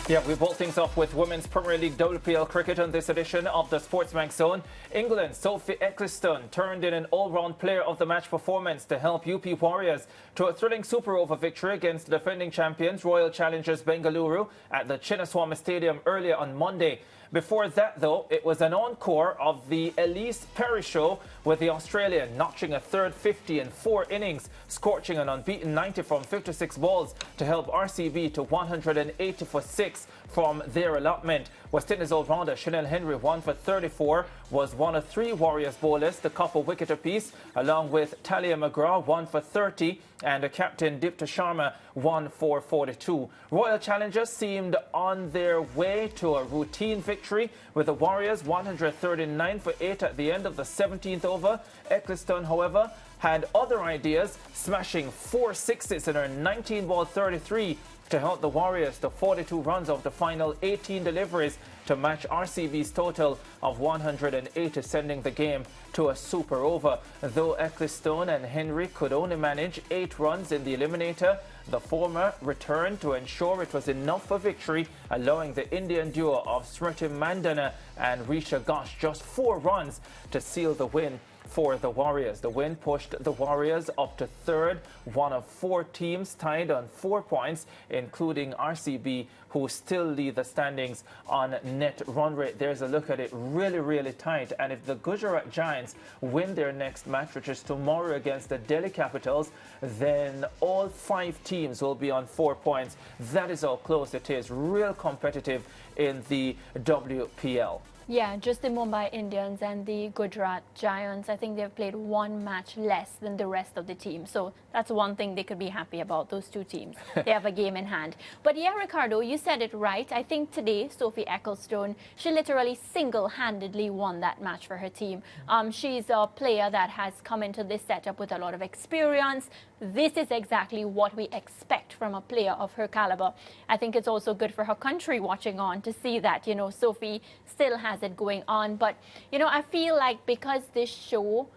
Yeah, we brought things off with Women's Premier League WPL cricket on this edition of the SportsMax Zone. England, Sophie Ecclestone turned in an all-round player of the match performance to help UP Warriors to a thrilling super over victory against the defending champions Royal Challengers Bengaluru at the Chinnaswamy Stadium earlier on Monday. Before that, though, it was an encore of the Elise Perry show with the Australian notching a third 50 in 4 innings, scorching an unbeaten 90 from 56 balls to help RCB to 180 for 6 from their allotment. West Indies all-rounder Chinelle Henry, 1 for 34, was one of 3 Warriors bowlers to cup a wicket apiece, along with Talia McGraw, 1 for 30, and captain Dipta Sharma, 1 for 42. Royal Challengers seemed on their way to a routine victory, with the Warriors 139 for 8 at the end of the 17th over. Ecclestone, however, had other ideas, smashing 4 sixes in her 19-ball 33 to help the Warriors to 42 runs of the final 18 deliveries to match RCB's total of 180, sending the game to a super over. Though Ecclestone and Henry could only manage 8 runs in the eliminator, the former returned to ensure it was enough for victory, allowing the Indian duo of Smriti Mandana and Risha Ghosh just 4 runs to seal the win for the Warriors. The win pushed the Warriors up to third, one of 4 teams tied on 4 points, including RCB, who still lead the standings on net run rate. There's a look at it, really tight. And if the Gujarat Giants win their next match, which is tomorrow against the Delhi Capitals, then all 5 teams will be on 4 points. That is how close it is. Real competitive in the WPL. Yeah, just the Mumbai Indians and the Gujarat Giants, I think they've played 1 match less than the rest of the team. So that's one thing they could be happy about, those 2 teams. They have a game in hand. But yeah, Ricardo, you said it right. I think today, Sophie Ecclestone, she literally single-handedly won that match for her team. She's a player that has come into this setup with a lot of experience. This is exactly what we expect from a player of her caliber. I think it's also good for her country watching on to see that, you know, Sophie still has it going on. But, you know, I feel like because this show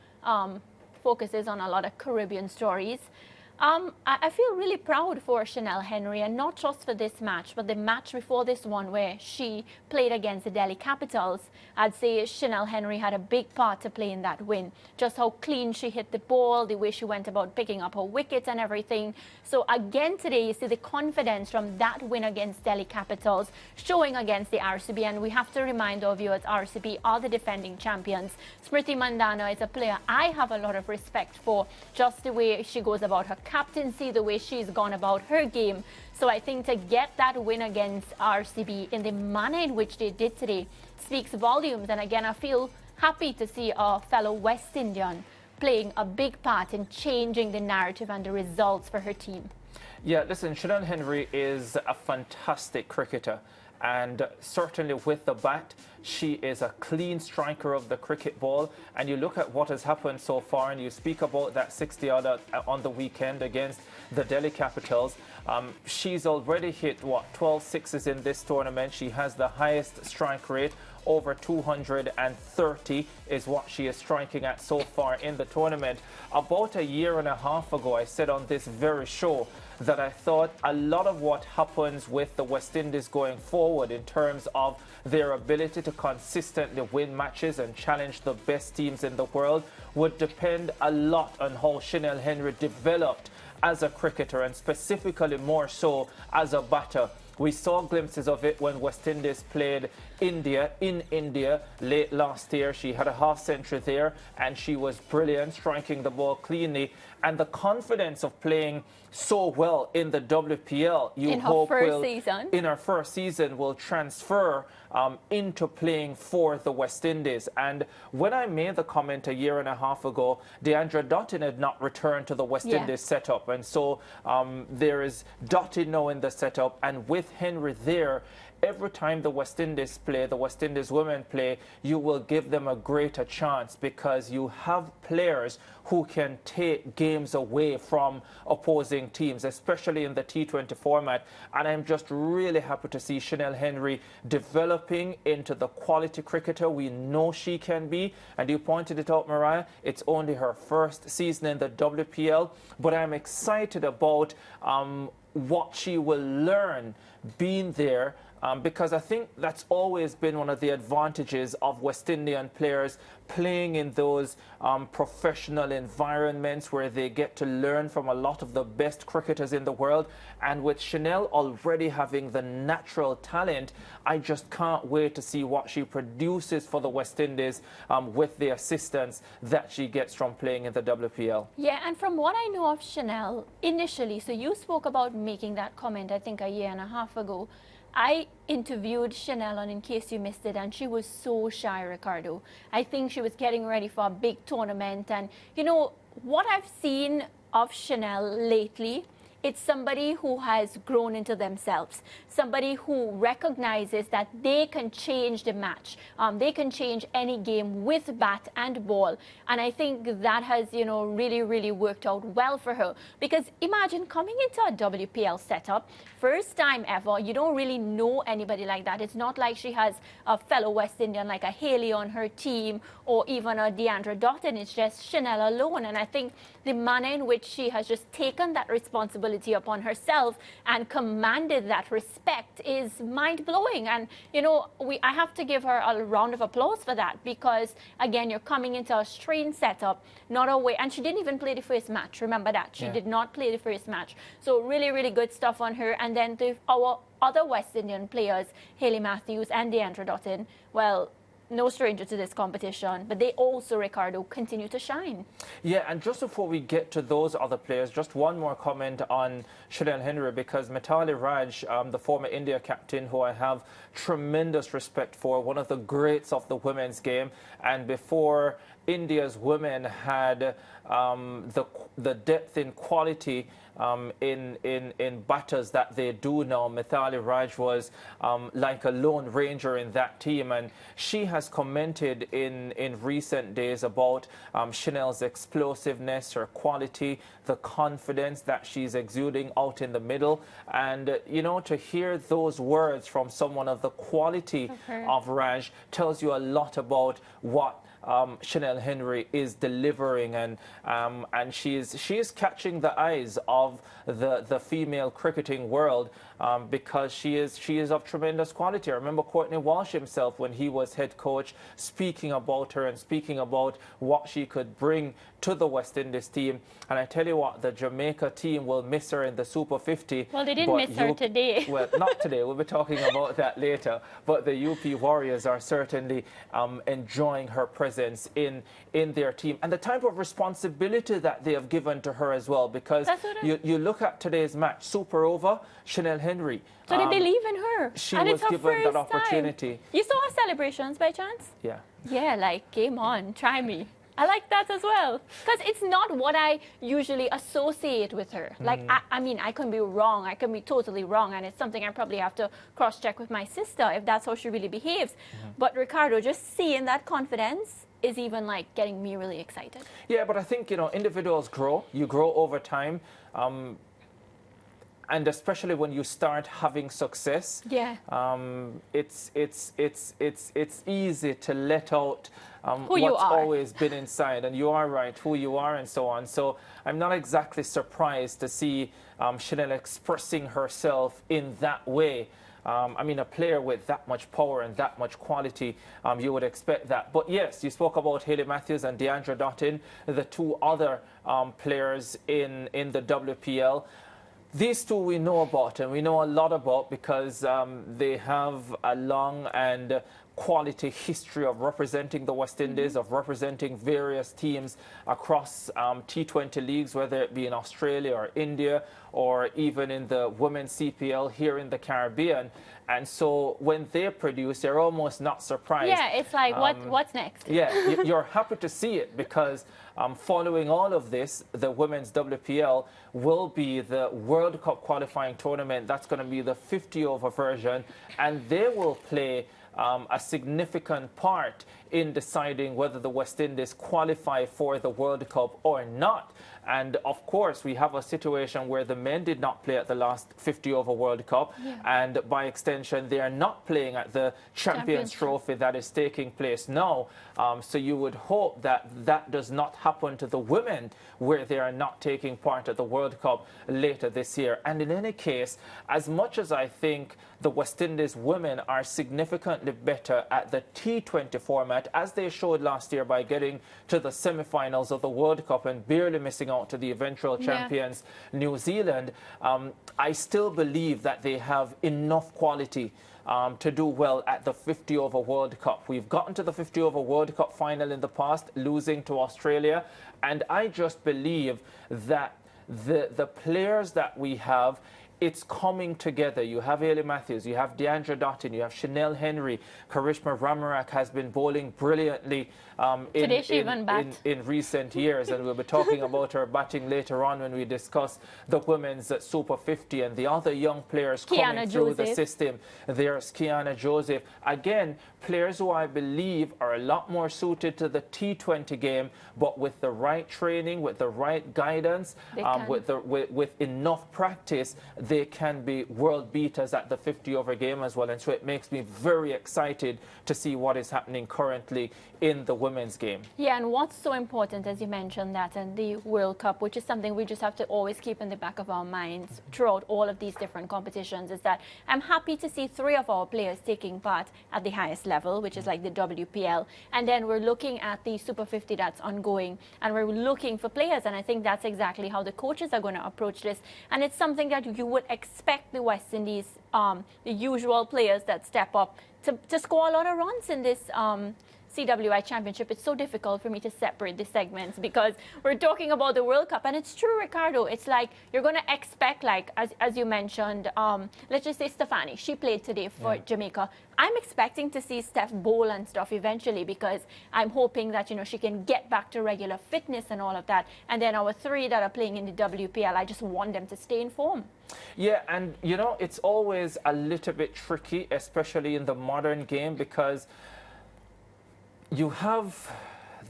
focuses on a lot of Caribbean stories, I feel really proud for Chinelle Henry, and not just for this match, but the match before this one where she played against the Delhi Capitals. I'd say Chinelle Henry had a big part to play in that win. Just how clean she hit the ball, the way she went about picking up her wickets and everything. So again today, you see the confidence from that win against Delhi Capitals showing against the RCB. And we have to remind our viewers, RCB are the defending champions. Smriti Mandana is a player I have a lot of respect for, just the way she goes about her captaincy, the way she's gone about her game. So I think to get that win against RCB in the manner in which they did today speaks volumes. And again, I feel happy to see a fellow West Indian playing a big part in changing the narrative and the results for her team. Yeah, listen, Chinelle Henry is a fantastic cricketer. And certainly with the bat, she is a clean striker of the cricket ball. And you look at what has happened so far, and you speak about that 60-odd on the weekend against the Delhi Capitals. She's already hit, 12 sixes in this tournament. She has the highest strike rate. Over 230 is what she is striking at so far in the tournament. About a year and a half ago, I said on this very show that I thought a lot of what happens with the West Indies going forward in terms of their ability to consistently win matches and challenge the best teams in the world would depend a lot on how Chinelle Henry developed as a cricketer, and specifically more so as a batter. We saw glimpses of it when West Indies played India in India late last year. She had a half-century there, and she was brilliant, striking the ball cleanly. And the confidence of playing so well in the WPL, you hope in her first season will transfer into playing for the West Indies. And when I made the comment a year and a half ago, Deandra Dottin had not returned to the West Indies setup. And so there is Dottin now in the setup. And with Henry there, every time the West Indies play, the West Indies women play, you will give them a greater chance because you have players who can take games away from opposing teams, especially in the T20 format. And I'm just really happy to see Chinelle Henry developing into the quality cricketer we know she can be. And you pointed it out, Mariah, it's only her first season in the WPL, but I'm excited about what she will learn being there. Because I think that's always been one of the advantages of West Indian players playing in those professional environments where they get to learn from a lot of the best cricketers in the world. And with Chinelle already having the natural talent, I just can't wait to see what she produces for the West Indies with the assistance that she gets from playing in the WPL. Yeah, and from what I know of Chinelle initially, so you spoke about making that comment, I think, a year and a half ago. I interviewed Chinelle on In Case You Missed It, and she was so shy, Ricardo. I think she was getting ready for a big tournament. And, you know, what I've seen of Chinelle lately, it's somebody who has grown into themselves, somebody who recognizes that they can change the match. They can change any game with bat and ball. And I think that has, you know, really, really worked out well for her. Because imagine coming into a WPL setup, first time ever, you don't really know anybody like that. It's not like she has a fellow West Indian like a Haley on her team or even a Deandra Doughton. It's just Chinelle alone. And I think the manner in which she has just taken that responsibility upon herself and commanded that respect is mind-blowing. And, you know, I have to give her a round of applause for that because, again, you're coming into a strained setup, not a way. And she didn't even play the first match. Remember that. She did not play the first match. So really, really good stuff on her. And then our other West Indian players, Hayley Matthews and Deandra Doughton, well, no stranger to this competition, but they also, Ricardo, continue to shine. Yeah, and just before we get to those other players, just one more comment on Chinelle Henry, because Mithali Raj, the former India captain, who I have tremendous respect for, one of the greats of the women's game, and before India's women had the depth in quality in batters that they do now. Mithali Raj was like a lone ranger in that team, and she has commented in recent days about Chinelle's explosiveness, her quality, the confidence that she's exuding out in the middle. And, you know, to hear those words from someone of the quality of Raj tells you a lot about what Chinelle Henry is delivering, and she is catching the eyes of the female cricketing world because she is of tremendous quality. I remember Courtney Walsh himself, when he was head coach, speaking about her and speaking about what she could bring to the West Indies team. And I tell you what, the Jamaica team will miss her in the Super 50. Well, they didn't miss her today. Well, not today. We'll be talking about that later. But the UP Warriors are certainly enjoying her presence in their team, and the type of responsibility that they have given to her as well. Because you look at today's match, super over, Chinelle Henry. So they believe in her. She and was given that opportunity. Time. You saw her celebrations by chance? Yeah. Yeah, like, game on, try me. I like that as well, because it's not what I usually associate with her. Like, I mean, I can be wrong. I can be totally wrong, and it's something I probably have to cross-check with my sister if that's how she really behaves. But Ricardo, just seeing that confidence is even, like, getting me really excited. Yeah, but I think, you know, individuals grow. You grow over time. And especially when you start having success, it's easy to let out what's always been inside, and you are right, who you are and so on. So I'm not exactly surprised to see Chinelle expressing herself in that way. I mean, a player with that much power and that much quality, you would expect that. But yes, you spoke about Hayley Matthews and Deandra Doughton, the two other players in the WPL. These two we know about, and we know a lot about because they have a long and quality history of representing the West Indies, of representing various teams across T20 leagues, whether it be in Australia or India or even in the women's CPL here in the Caribbean. And so when they produce, you're almost not surprised. Yeah, it's like, what's next? Yeah, you're happy to see it because following all of this, the women's WPL will be the World Cup qualifying tournament. That's going to be the 50-over version, and they will play a significant part in deciding whether the West Indies qualify for the World Cup or not. And of course, we have a situation where the men did not play at the last 50-over World Cup, and by extension, they are not playing at the Champions Trophy that is taking place now. So you would hope that that does not happen to the women, where they are not taking part at the World Cup later this year. And in any case, as much as I think the West Indies women are significantly better at the T20 format, as they showed last year by getting to the semi-finals of the World Cup and barely missing out to the eventual champions, New Zealand, I still believe that they have enough quality to do well at the 50-over World Cup. We've gotten to the 50-over World Cup final in the past, losing to Australia, and I just believe that the players that we have, it's coming together. You have Ailey Matthews, you have Deandra Dottin, you have Chinelle Henry, Karishma Ramarak has been bowling brilliantly in recent years, and we'll be talking about her batting later on when we discuss the women's Super 50 and the other young players coming through the system. There's Kiana Joseph. Again, players who I believe are a lot more suited to the T20 game, but with the right training, with the right guidance, with enough practice, they can be world beaters at the 50-over game as well. And so it makes me very excited to see what is happening currently in the women's game. Yeah, and what's so important, as you mentioned, that in the World Cup, which is something we just have to always keep in the back of our minds throughout all of these different competitions, is that I'm happy to see 3 of our players taking part at the highest level, which is like the WPL. And then we're looking at the Super 50 that's ongoing, and we're looking for players. And I think that's exactly how the coaches are going to approach this. And it's something that you would expect the West Indies, the usual players that step up to score a lot of runs in this CWI Championship. It's so difficult for me to separate the segments because we're talking about the World Cup, and it's true, Ricardo. It's like you're going to expect, like as you mentioned, let's just say Stefani. She played today for Jamaica. I'm expecting to see Steph bowl and stuff eventually because I'm hoping that, you know, she can get back to regular fitness and all of that. And then our 3 that are playing in the WPL, I just want them to stay in form. Yeah, and, you know, it's always a little bit tricky, especially in the modern game, because you have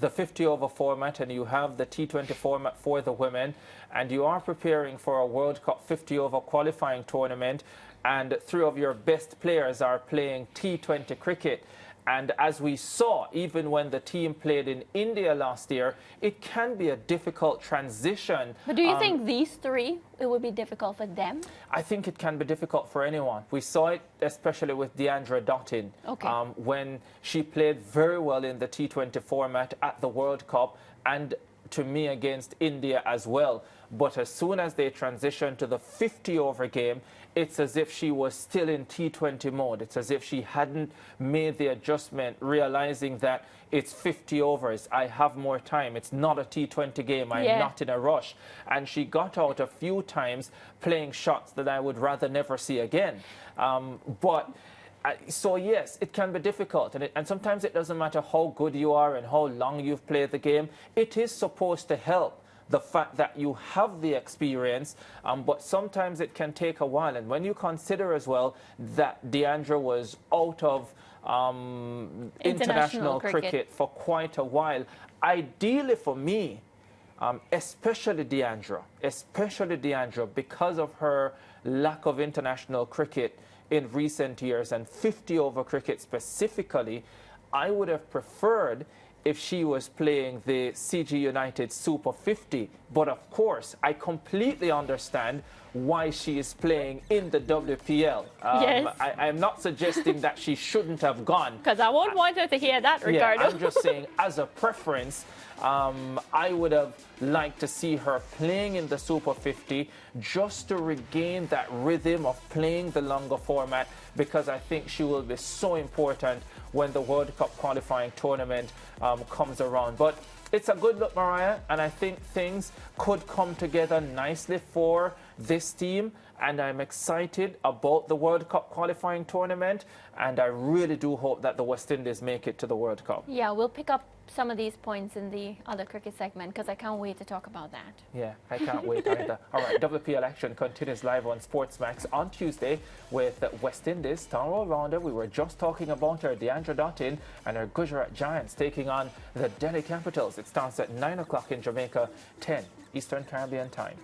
the 50-over format and you have the T20 format for the women, and you are preparing for a World Cup 50-over qualifying tournament, and 3 of your best players are playing T20 cricket. And as we saw, even when the team played in India last year, it can be a difficult transition. But do you think these 3, it would be difficult for them? I think it can be difficult for anyone. We saw it especially with Deandra Dottin, when she played very well in the T20 format at the World Cup, and to me against India as well. But as soon as they transitioned to the 50-over game, it's as if she was still in T20 mode. It's as if she hadn't made the adjustment, realizing that it's 50 overs. I have more time. It's not a T20 game. I'm not in a rush. And she got out a few times playing shots that I would rather never see again. So yes, it can be difficult, and sometimes it doesn't matter how good you are and how long you've played the game. It is supposed to help, the fact that you have the experience, but sometimes it can take a while. And when you consider as well that Deandra was out of international cricket for quite a while, ideally for me, especially Deandra, because of her lack of international cricket in recent years, and 50-over cricket specifically, I would have preferred if she was playing the CG United Super 50. But of course, I completely understand why she is playing in the WPL. Yes. I'm not suggesting that she shouldn't have gone. Because I won't want her to hear that, Ricardo. Yeah, I'm just saying, as a preference, I would have liked to see her playing in the Super 50 just to regain that rhythm of playing the longer format, because I think she will be so important when the World Cup qualifying tournament comes around. But it's a good look, Mariah, and I think things could come together nicely for this team, and I'm excited about the World Cup qualifying tournament, and I really do hope that the West Indies make it to the World Cup. Yeah, we'll pick up some of these points in the other cricket segment, because I can't wait to talk about that. Yeah, I can't wait either. All right, WPL action continues live on SportsMax on Tuesday with West Indies star all-rounder. We were just talking about her, Deandra Dottin, and her Gujarat Giants taking on the Delhi Capitals. It starts at 9 o'clock in Jamaica, 10 Eastern Caribbean time.